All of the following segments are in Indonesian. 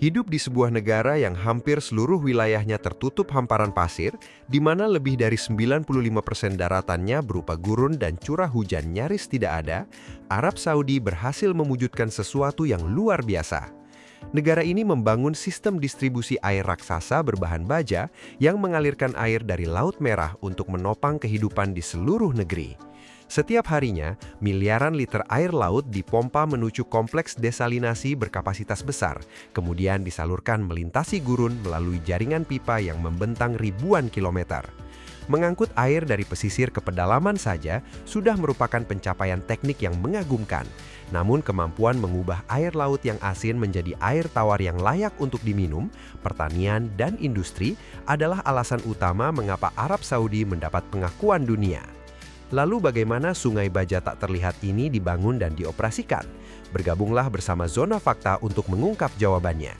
Hidup di sebuah negara yang hampir seluruh wilayahnya tertutup hamparan pasir, di mana lebih dari 95% daratannya berupa gurun dan curah hujan nyaris tidak ada, Arab Saudi berhasil mewujudkan sesuatu yang luar biasa. Negara ini membangun sistem distribusi air raksasa berbahan baja yang mengalirkan air dari Laut Merah untuk menopang kehidupan di seluruh negeri. Setiap harinya, miliaran liter air laut dipompa menuju kompleks desalinasi berkapasitas besar, kemudian disalurkan melintasi gurun melalui jaringan pipa yang membentang ribuan kilometer. Mengangkut air dari pesisir ke pedalaman saja sudah merupakan pencapaian teknik yang mengagumkan. Namun kemampuan mengubah air laut yang asin menjadi air tawar yang layak untuk diminum, pertanian, dan industri adalah alasan utama mengapa Arab Saudi mendapat pengakuan dunia. Lalu bagaimana Sungai Baja tak terlihat ini dibangun dan dioperasikan? Bergabunglah bersama Zona Fakta untuk mengungkap jawabannya.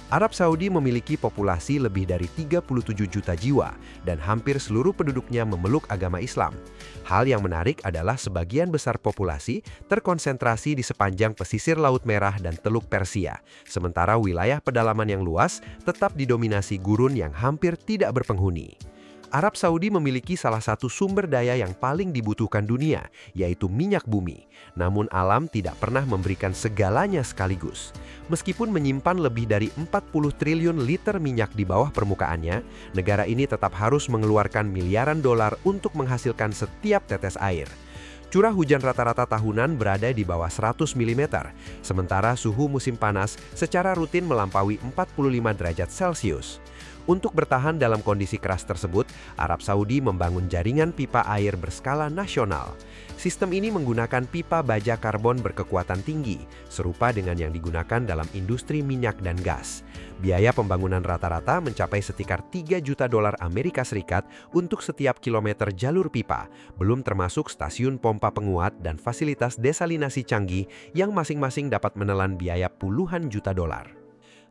Arab Saudi memiliki populasi lebih dari 37 juta jiwa dan hampir seluruh penduduknya memeluk agama Islam. Hal yang menarik adalah sebagian besar populasi terkonsentrasi di sepanjang pesisir Laut Merah dan Teluk Persia, sementara wilayah pedalaman yang luas tetap didominasi gurun yang hampir tidak berpenghuni. Arab Saudi memiliki salah satu sumber daya yang paling dibutuhkan dunia, yaitu minyak bumi. Namun alam tidak pernah memberikan segalanya sekaligus. Meskipun menyimpan lebih dari 40 triliun liter minyak di bawah permukaannya, negara ini tetap harus mengeluarkan miliaran dolar untuk menghasilkan setiap tetes air. Curah hujan rata-rata tahunan berada di bawah 100 mm, sementara suhu musim panas secara rutin melampaui 45 derajat Celcius. Untuk bertahan dalam kondisi keras tersebut, Arab Saudi membangun jaringan pipa air berskala nasional. Sistem ini menggunakan pipa baja karbon berkekuatan tinggi, serupa dengan yang digunakan dalam industri minyak dan gas. Biaya pembangunan rata-rata mencapai sekitar 3 juta dolar Amerika Serikat untuk setiap kilometer jalur pipa, belum termasuk stasiun pompa penguat dan fasilitas desalinasi canggih yang masing-masing dapat menelan biaya puluhan juta dolar.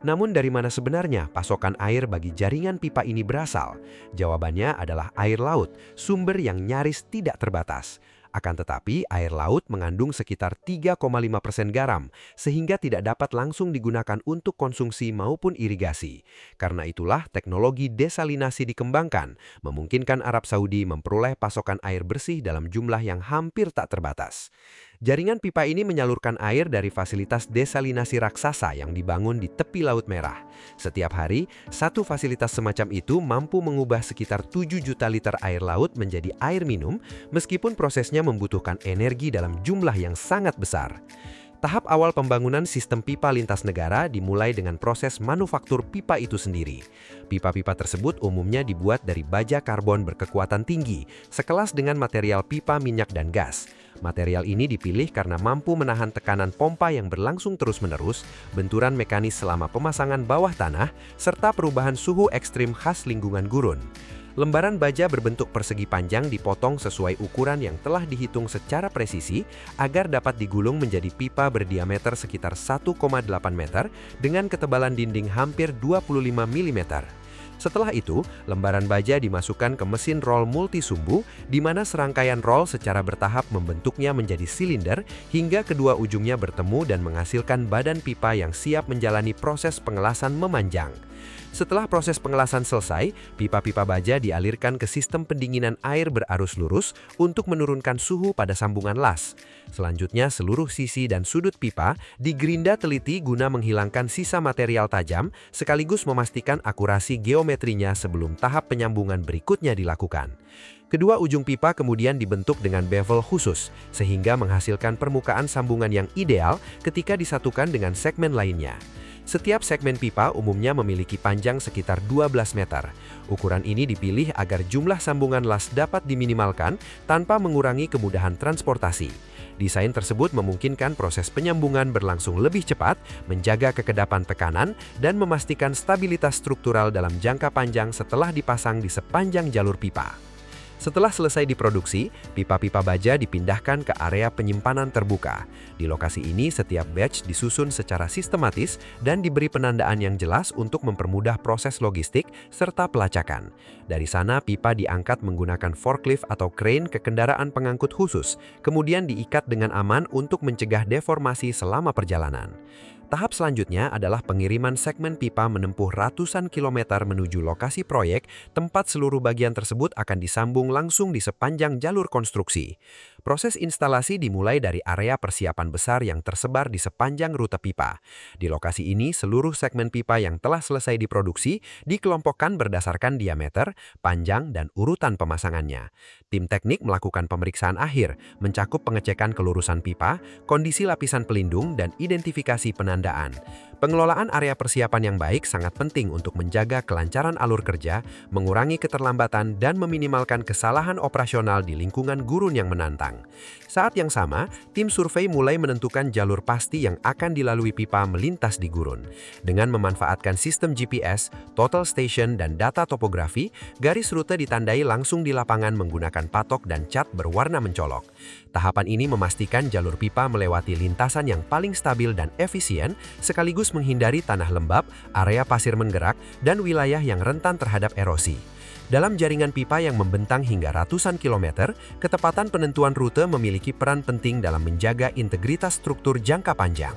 Namun dari mana sebenarnya pasokan air bagi jaringan pipa ini berasal? Jawabannya adalah air laut, sumber yang nyaris tidak terbatas. Akan tetapi, air laut mengandung sekitar 3,5% garam, sehingga tidak dapat langsung digunakan untuk konsumsi maupun irigasi. Karena itulah teknologi desalinasi dikembangkan, memungkinkan Arab Saudi memperoleh pasokan air bersih dalam jumlah yang hampir tak terbatas. Jaringan pipa ini menyalurkan air dari fasilitas desalinasi raksasa yang dibangun di tepi Laut Merah. Setiap hari, satu fasilitas semacam itu mampu mengubah sekitar 7 juta liter air laut menjadi air minum, meskipun prosesnya membutuhkan energi dalam jumlah yang sangat besar. Tahap awal pembangunan sistem pipa lintas negara dimulai dengan proses manufaktur pipa itu sendiri. Pipa-pipa tersebut umumnya dibuat dari baja karbon berkekuatan tinggi, sekelas dengan material pipa minyak dan gas. Material ini dipilih karena mampu menahan tekanan pompa yang berlangsung terus-menerus, benturan mekanis selama pemasangan bawah tanah, serta perubahan suhu ekstrim khas lingkungan gurun. Lembaran baja berbentuk persegi panjang dipotong sesuai ukuran yang telah dihitung secara presisi agar dapat digulung menjadi pipa berdiameter sekitar 1,8 meter dengan ketebalan dinding hampir 25 mm. Setelah itu, lembaran baja dimasukkan ke mesin roll multisumbu, di mana serangkaian roll secara bertahap membentuknya menjadi silinder hingga kedua ujungnya bertemu dan menghasilkan badan pipa yang siap menjalani proses pengelasan memanjang. Setelah proses pengelasan selesai, pipa-pipa baja dialirkan ke sistem pendinginan air berarus lurus untuk menurunkan suhu pada sambungan las. Selanjutnya, seluruh sisi dan sudut pipa digerinda teliti guna menghilangkan sisa material tajam, sekaligus memastikan akurasi geometrinya sebelum tahap penyambungan berikutnya dilakukan. Kedua ujung pipa kemudian dibentuk dengan bevel khusus, sehingga menghasilkan permukaan sambungan yang ideal ketika disatukan dengan segmen lainnya. Setiap segmen pipa umumnya memiliki panjang sekitar 12 meter. Ukuran ini dipilih agar jumlah sambungan las dapat diminimalkan tanpa mengurangi kemudahan transportasi. Desain tersebut memungkinkan proses penyambungan berlangsung lebih cepat, menjaga kekedapan tekanan, dan memastikan stabilitas struktural dalam jangka panjang setelah dipasang di sepanjang jalur pipa. Setelah selesai diproduksi, pipa-pipa baja dipindahkan ke area penyimpanan terbuka. Di lokasi ini, setiap batch disusun secara sistematis dan diberi penandaan yang jelas untuk mempermudah proses logistik serta pelacakan. Dari sana, pipa diangkat menggunakan forklift atau crane ke kendaraan pengangkut khusus, kemudian diikat dengan aman untuk mencegah deformasi selama perjalanan. Tahap selanjutnya adalah pengiriman segmen pipa menempuh ratusan kilometer menuju lokasi proyek, tempat seluruh bagian tersebut akan disambung langsung di sepanjang jalur konstruksi. Proses instalasi dimulai dari area persiapan besar yang tersebar di sepanjang rute pipa. Di lokasi ini, seluruh segmen pipa yang telah selesai diproduksi dikelompokkan berdasarkan diameter, panjang, dan urutan pemasangannya. Tim teknik melakukan pemeriksaan akhir, mencakup pengecekan kelurusan pipa, kondisi lapisan pelindung, dan identifikasi penandaan. Pengelolaan area persiapan yang baik sangat penting untuk menjaga kelancaran alur kerja, mengurangi keterlambatan, dan meminimalkan kesalahan operasional di lingkungan gurun yang menantang. Saat yang sama, tim survei mulai menentukan jalur pasti yang akan dilalui pipa melintas di gurun. Dengan memanfaatkan sistem GPS, total station, dan data topografi, garis rute ditandai langsung di lapangan menggunakan patok dan cat berwarna mencolok. Tahapan ini memastikan jalur pipa melewati lintasan yang paling stabil dan efisien, sekaligus menghindari tanah lembab, area pasir menggerak, dan wilayah yang rentan terhadap erosi. Dalam jaringan pipa yang membentang hingga ratusan kilometer, ketepatan penentuan rute memiliki peran penting dalam menjaga integritas struktur jangka panjang.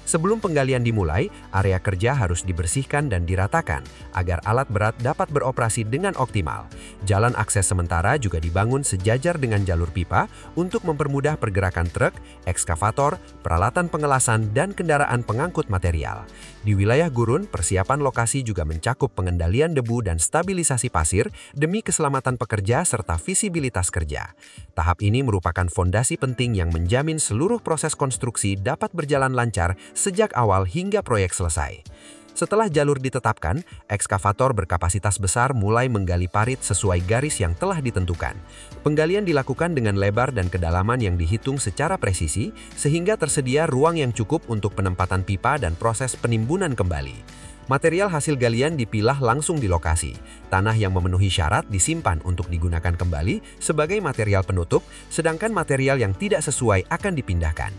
Sebelum penggalian dimulai, area kerja harus dibersihkan dan diratakan agar alat berat dapat beroperasi dengan optimal. Jalan akses sementara juga dibangun sejajar dengan jalur pipa untuk mempermudah pergerakan truk, ekskavator, peralatan pengelasan, dan kendaraan pengangkut material. Di wilayah gurun, persiapan lokasi juga mencakup pengendalian debu dan stabilisasi pasir demi keselamatan pekerja serta visibilitas kerja. Tahap ini merupakan fondasi penting yang menjamin seluruh proses konstruksi dapat berjalan lancar sejak awal hingga proyek selesai. Setelah jalur ditetapkan, ekskavator berkapasitas besar mulai menggali parit sesuai garis yang telah ditentukan. Penggalian dilakukan dengan lebar dan kedalaman yang dihitung secara presisi, sehingga tersedia ruang yang cukup untuk penempatan pipa dan proses penimbunan kembali. Material hasil galian dipilah langsung di lokasi. Tanah yang memenuhi syarat disimpan untuk digunakan kembali sebagai material penutup, sedangkan material yang tidak sesuai akan dipindahkan.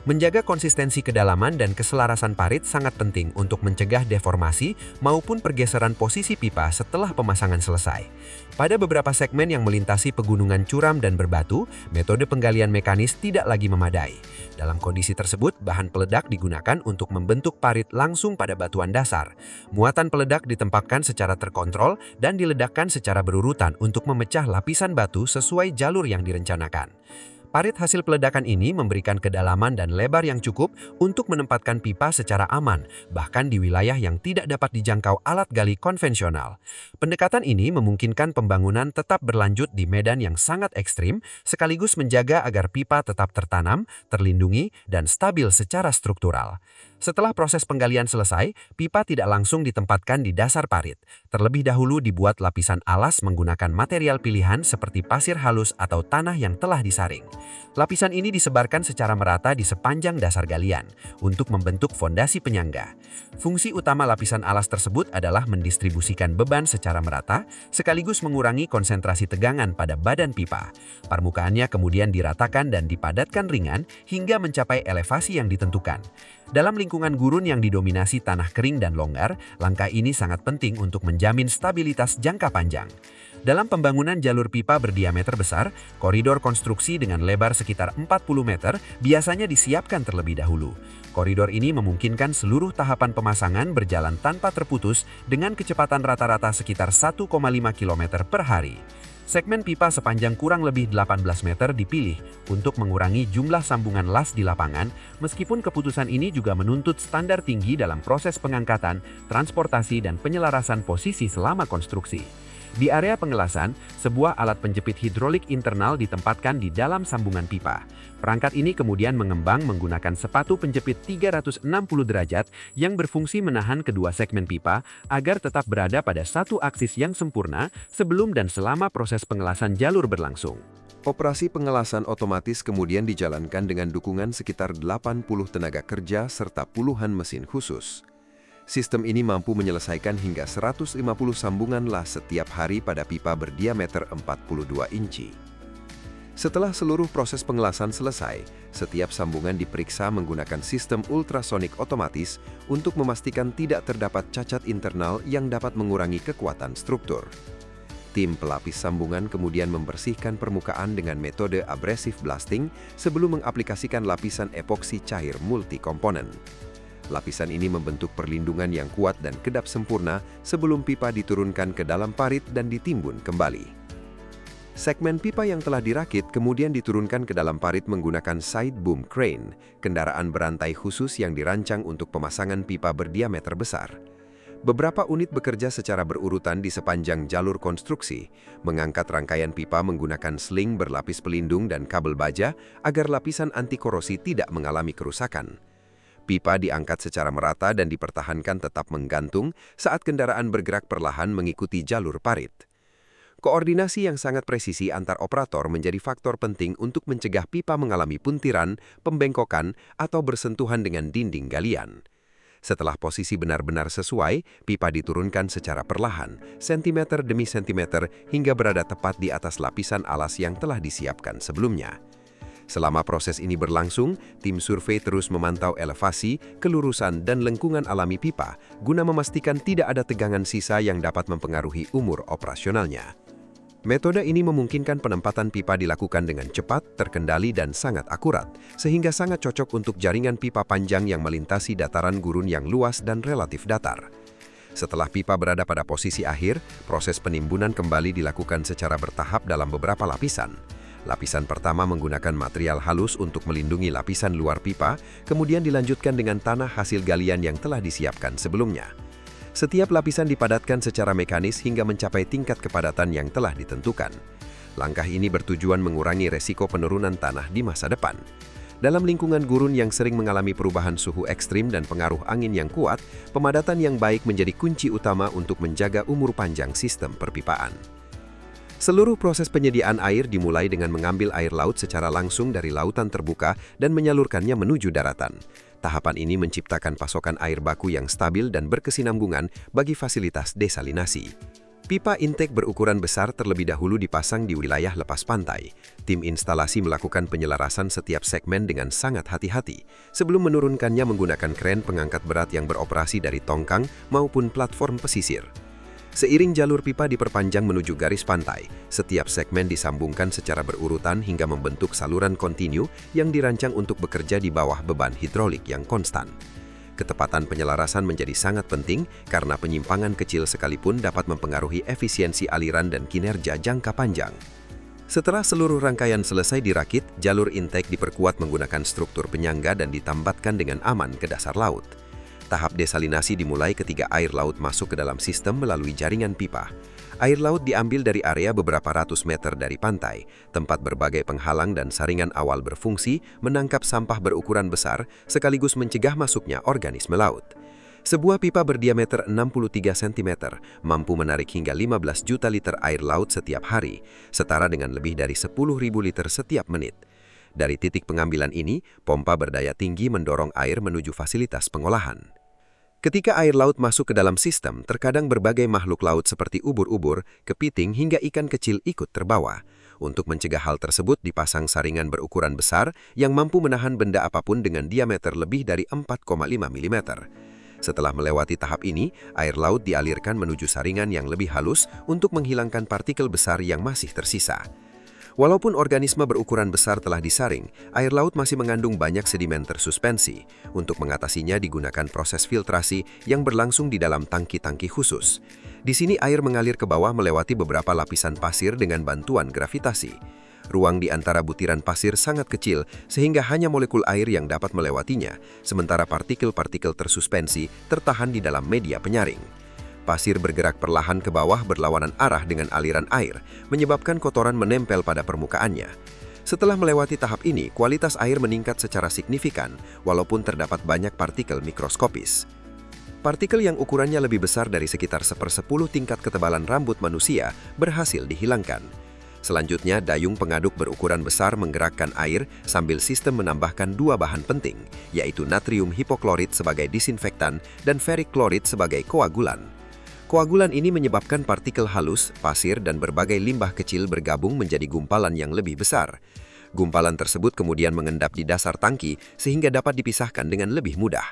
Menjaga konsistensi kedalaman dan keselarasan parit sangat penting untuk mencegah deformasi maupun pergeseran posisi pipa setelah pemasangan selesai. Pada beberapa segmen yang melintasi pegunungan curam dan berbatu, metode penggalian mekanis tidak lagi memadai. Dalam kondisi tersebut, bahan peledak digunakan untuk membentuk parit langsung pada batuan dasar. Muatan peledak ditempatkan secara terkontrol dan diledakkan secara berurutan untuk memecah lapisan batu sesuai jalur yang direncanakan. Parit hasil peledakan ini memberikan kedalaman dan lebar yang cukup untuk menempatkan pipa secara aman, bahkan di wilayah yang tidak dapat dijangkau alat gali konvensional. Pendekatan ini memungkinkan pembangunan tetap berlanjut di medan yang sangat ekstrim, sekaligus menjaga agar pipa tetap tertanam, terlindungi, dan stabil secara struktural. Setelah proses penggalian selesai, pipa tidak langsung ditempatkan di dasar parit. Terlebih dahulu dibuat lapisan alas menggunakan material pilihan seperti pasir halus atau tanah yang telah disaring. Lapisan ini disebarkan secara merata di sepanjang dasar galian untuk membentuk fondasi penyangga. Fungsi utama lapisan alas tersebut adalah mendistribusikan beban secara merata, sekaligus mengurangi konsentrasi tegangan pada badan pipa. Permukaannya kemudian diratakan dan dipadatkan ringan hingga mencapai elevasi yang ditentukan. Dalam lingkungan gurun yang didominasi tanah kering dan longgar, langkah ini sangat penting untuk menjamin stabilitas jangka panjang. Dalam pembangunan jalur pipa berdiameter besar, koridor konstruksi dengan lebar sekitar 40 meter biasanya disiapkan terlebih dahulu. Koridor ini memungkinkan seluruh tahapan pemasangan berjalan tanpa terputus dengan kecepatan rata-rata sekitar 1,5 km per hari. Segmen pipa sepanjang kurang lebih 18 meter dipilih untuk mengurangi jumlah sambungan las di lapangan, meskipun keputusan ini juga menuntut standar tinggi dalam proses pengangkatan, transportasi, dan penyelarasan posisi selama konstruksi. Di area pengelasan, sebuah alat penjepit hidrolik internal ditempatkan di dalam sambungan pipa. Perangkat ini kemudian mengembang menggunakan sepatu penjepit 360 derajat yang berfungsi menahan kedua segmen pipa agar tetap berada pada satu aksis yang sempurna sebelum dan selama proses pengelasan jalur berlangsung. Operasi pengelasan otomatis kemudian dijalankan dengan dukungan sekitar 80 tenaga kerja serta puluhan mesin khusus. Sistem ini mampu menyelesaikan hingga 150 sambungan las setiap hari pada pipa berdiameter 42 inci. Setelah seluruh proses pengelasan selesai, setiap sambungan diperiksa menggunakan sistem ultrasonik otomatis untuk memastikan tidak terdapat cacat internal yang dapat mengurangi kekuatan struktur. Tim pelapis sambungan kemudian membersihkan permukaan dengan metode abrasive blasting sebelum mengaplikasikan lapisan epoksi cair multi komponen. Lapisan ini membentuk perlindungan yang kuat dan kedap sempurna sebelum pipa diturunkan ke dalam parit dan ditimbun kembali. Segmen pipa yang telah dirakit kemudian diturunkan ke dalam parit menggunakan side boom crane, kendaraan berantai khusus yang dirancang untuk pemasangan pipa berdiameter besar. Beberapa unit bekerja secara berurutan di sepanjang jalur konstruksi, mengangkat rangkaian pipa menggunakan sling berlapis pelindung dan kabel baja agar lapisan anti korosi tidak mengalami kerusakan. Pipa diangkat secara merata dan dipertahankan tetap menggantung saat kendaraan bergerak perlahan mengikuti jalur parit. Koordinasi yang sangat presisi antar operator menjadi faktor penting untuk mencegah pipa mengalami puntiran, pembengkokan, atau bersentuhan dengan dinding galian. Setelah posisi benar-benar sesuai, pipa diturunkan secara perlahan, sentimeter demi sentimeter, hingga berada tepat di atas lapisan alas yang telah disiapkan sebelumnya. Selama proses ini berlangsung, tim survei terus memantau elevasi, kelurusan, dan lengkungan alami pipa guna memastikan tidak ada tegangan sisa yang dapat mempengaruhi umur operasionalnya. Metode ini memungkinkan penempatan pipa dilakukan dengan cepat, terkendali, dan sangat akurat, sehingga sangat cocok untuk jaringan pipa panjang yang melintasi dataran gurun yang luas dan relatif datar. Setelah pipa berada pada posisi akhir, proses penimbunan kembali dilakukan secara bertahap dalam beberapa lapisan. Lapisan pertama menggunakan material halus untuk melindungi lapisan luar pipa, kemudian dilanjutkan dengan tanah hasil galian yang telah disiapkan sebelumnya. Setiap lapisan dipadatkan secara mekanis hingga mencapai tingkat kepadatan yang telah ditentukan. Langkah ini bertujuan mengurangi resiko penurunan tanah di masa depan. Dalam lingkungan gurun yang sering mengalami perubahan suhu ekstrim dan pengaruh angin yang kuat, pemadatan yang baik menjadi kunci utama untuk menjaga umur panjang sistem perpipaan. Seluruh proses penyediaan air dimulai dengan mengambil air laut secara langsung dari lautan terbuka dan menyalurkannya menuju daratan. Tahapan ini menciptakan pasokan air baku yang stabil dan berkesinambungan bagi fasilitas desalinasi. Pipa intake berukuran besar terlebih dahulu dipasang di wilayah lepas pantai. Tim instalasi melakukan penyelarasan setiap segmen dengan sangat hati-hati, sebelum menurunkannya menggunakan kren pengangkat berat yang beroperasi dari tongkang maupun platform pesisir. Seiring jalur pipa diperpanjang menuju garis pantai, setiap segmen disambungkan secara berurutan hingga membentuk saluran kontinu yang dirancang untuk bekerja di bawah beban hidrolik yang konstan. Ketepatan penyelarasan menjadi sangat penting karena penyimpangan kecil sekalipun dapat mempengaruhi efisiensi aliran dan kinerja jangka panjang. Setelah seluruh rangkaian selesai dirakit, jalur intake diperkuat menggunakan struktur penyangga dan ditambatkan dengan aman ke dasar laut. Tahap desalinasi dimulai ketika air laut masuk ke dalam sistem melalui jaringan pipa. Air laut diambil dari area beberapa ratus meter dari pantai, tempat berbagai penghalang dan saringan awal berfungsi menangkap sampah berukuran besar sekaligus mencegah masuknya organisme laut. Sebuah pipa berdiameter 63 cm mampu menarik hingga 15 juta liter air laut setiap hari, setara dengan lebih dari 10.000 liter setiap menit. Dari titik pengambilan ini, pompa berdaya tinggi mendorong air menuju fasilitas pengolahan. Ketika air laut masuk ke dalam sistem, terkadang berbagai makhluk laut seperti ubur-ubur, kepiting, hingga ikan kecil ikut terbawa. Untuk mencegah hal tersebut, dipasang saringan berukuran besar yang mampu menahan benda apapun dengan diameter lebih dari 4,5 mm. Setelah melewati tahap ini, air laut dialirkan menuju saringan yang lebih halus untuk menghilangkan partikel besar yang masih tersisa. Walaupun organisme berukuran besar telah disaring, air laut masih mengandung banyak sedimen tersuspensi. Untuk mengatasinya digunakan proses filtrasi yang berlangsung di dalam tangki-tangki khusus. Di sini air mengalir ke bawah melewati beberapa lapisan pasir dengan bantuan gravitasi. Ruang di antara butiran pasir sangat kecil sehingga hanya molekul air yang dapat melewatinya, sementara partikel-partikel tersuspensi tertahan di dalam media penyaring. Pasir bergerak perlahan ke bawah berlawanan arah dengan aliran air, menyebabkan kotoran menempel pada permukaannya. Setelah melewati tahap ini, kualitas air meningkat secara signifikan, walaupun terdapat banyak partikel mikroskopis. Partikel yang ukurannya lebih besar dari sekitar 1/10 tingkat ketebalan rambut manusia berhasil dihilangkan. Selanjutnya, dayung pengaduk berukuran besar menggerakkan air sambil sistem menambahkan dua bahan penting, yaitu natrium hipoklorit sebagai disinfektan dan ferric klorid sebagai koagulan. Koagulan ini menyebabkan partikel halus, pasir, dan berbagai limbah kecil bergabung menjadi gumpalan yang lebih besar. Gumpalan tersebut kemudian mengendap di dasar tangki sehingga dapat dipisahkan dengan lebih mudah.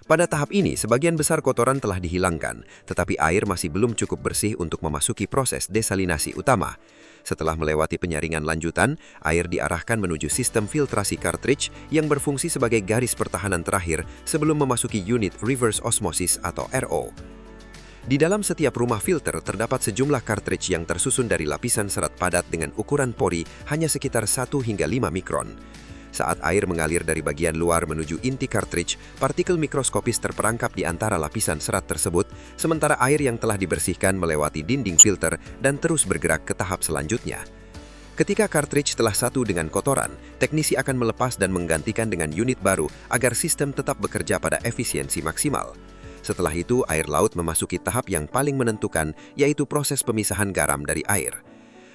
Pada tahap ini, sebagian besar kotoran telah dihilangkan, tetapi air masih belum cukup bersih untuk memasuki proses desalinasi utama. Setelah melewati penyaringan lanjutan, air diarahkan menuju sistem filtrasi cartridge yang berfungsi sebagai garis pertahanan terakhir sebelum memasuki unit reverse osmosis atau RO. Di dalam setiap rumah filter terdapat sejumlah cartridge yang tersusun dari lapisan serat padat dengan ukuran pori hanya sekitar 1 hingga 5 mikron. Saat air mengalir dari bagian luar menuju inti cartridge, partikel mikroskopis terperangkap di antara lapisan serat tersebut, sementara air yang telah dibersihkan melewati dinding filter dan terus bergerak ke tahap selanjutnya. Ketika cartridge telah satu dengan kotoran, teknisi akan melepas dan menggantikan dengan unit baru agar sistem tetap bekerja pada efisiensi maksimal. Setelah itu, air laut memasuki tahap yang paling menentukan, yaitu proses pemisahan garam dari air.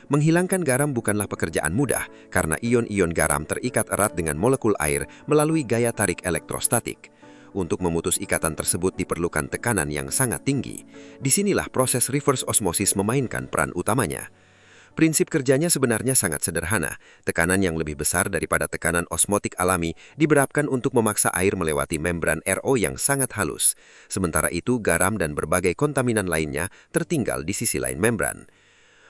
Menghilangkan garam bukanlah pekerjaan mudah, karena ion-ion garam terikat erat dengan molekul air melalui gaya tarik elektrostatik. Untuk memutus ikatan tersebut diperlukan tekanan yang sangat tinggi. Disinilah proses reverse osmosis memainkan peran utamanya. Prinsip kerjanya sebenarnya sangat sederhana. Tekanan yang lebih besar daripada tekanan osmotik alami diberapkan untuk memaksa air melewati membran RO yang sangat halus. Sementara itu, garam dan berbagai kontaminan lainnya tertinggal di sisi lain membran.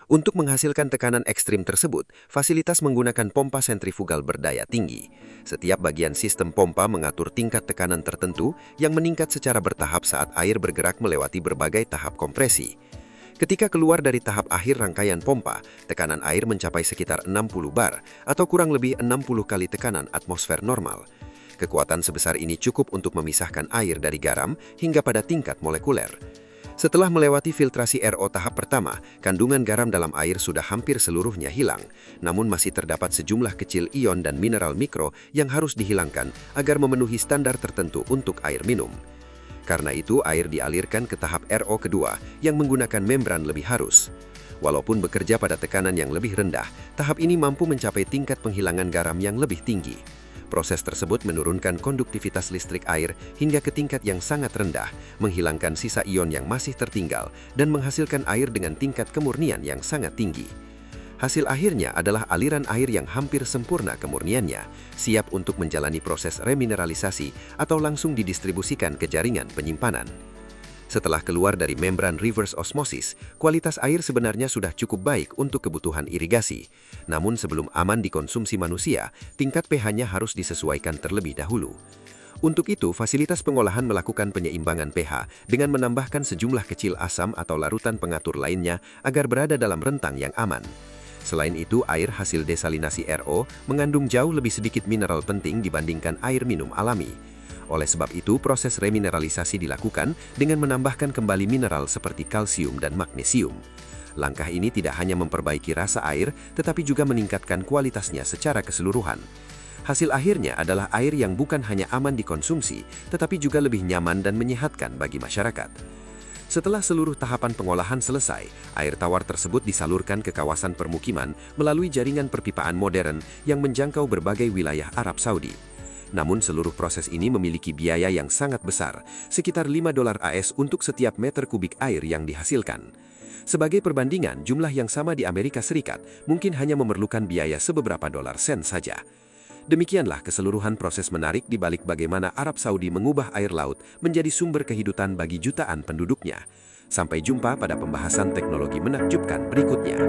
Untuk menghasilkan tekanan ekstrim tersebut, fasilitas menggunakan pompa sentrifugal berdaya tinggi. Setiap bagian sistem pompa mengatur tingkat tekanan tertentu yang meningkat secara bertahap saat air bergerak melewati berbagai tahap kompresi. Ketika keluar dari tahap akhir rangkaian pompa, tekanan air mencapai sekitar 60 bar atau kurang lebih 60 kali tekanan atmosfer normal. Kekuatan sebesar ini cukup untuk memisahkan air dari garam hingga pada tingkat molekuler. Setelah melewati filtrasi RO tahap pertama, kandungan garam dalam air sudah hampir seluruhnya hilang, namun masih terdapat sejumlah kecil ion dan mineral mikro yang harus dihilangkan agar memenuhi standar tertentu untuk air minum. Karena itu, air dialirkan ke tahap RO kedua yang menggunakan membran lebih halus. Walaupun bekerja pada tekanan yang lebih rendah, tahap ini mampu mencapai tingkat penghilangan garam yang lebih tinggi. Proses tersebut menurunkan konduktivitas listrik air hingga ke tingkat yang sangat rendah, menghilangkan sisa ion yang masih tertinggal, dan menghasilkan air dengan tingkat kemurnian yang sangat tinggi. Hasil akhirnya adalah aliran air yang hampir sempurna kemurniannya, siap untuk menjalani proses remineralisasi atau langsung didistribusikan ke jaringan penyimpanan. Setelah keluar dari membran reverse osmosis, kualitas air sebenarnya sudah cukup baik untuk kebutuhan irigasi. Namun sebelum aman dikonsumsi manusia, tingkat pH-nya harus disesuaikan terlebih dahulu. Untuk itu, fasilitas pengolahan melakukan penyeimbangan pH dengan menambahkan sejumlah kecil asam atau larutan pengatur lainnya agar berada dalam rentang yang aman. Selain itu, air hasil desalinasi RO mengandung jauh lebih sedikit mineral penting dibandingkan air minum alami. Oleh sebab itu, proses remineralisasi dilakukan dengan menambahkan kembali mineral seperti kalsium dan magnesium. Langkah ini tidak hanya memperbaiki rasa air, tetapi juga meningkatkan kualitasnya secara keseluruhan. Hasil akhirnya adalah air yang bukan hanya aman dikonsumsi, tetapi juga lebih nyaman dan menyehatkan bagi masyarakat. Setelah seluruh tahapan pengolahan selesai, air tawar tersebut disalurkan ke kawasan permukiman melalui jaringan perpipaan modern yang menjangkau berbagai wilayah Arab Saudi. Namun seluruh proses ini memiliki biaya yang sangat besar, sekitar $5 AS untuk setiap meter kubik air yang dihasilkan. Sebagai perbandingan, jumlah yang sama di Amerika Serikat mungkin hanya memerlukan biaya sebeberapa dolar sen saja. Demikianlah keseluruhan proses menarik di balik bagaimana Arab Saudi mengubah air laut menjadi sumber kehidupan bagi jutaan penduduknya. Sampai jumpa pada pembahasan teknologi menakjubkan berikutnya.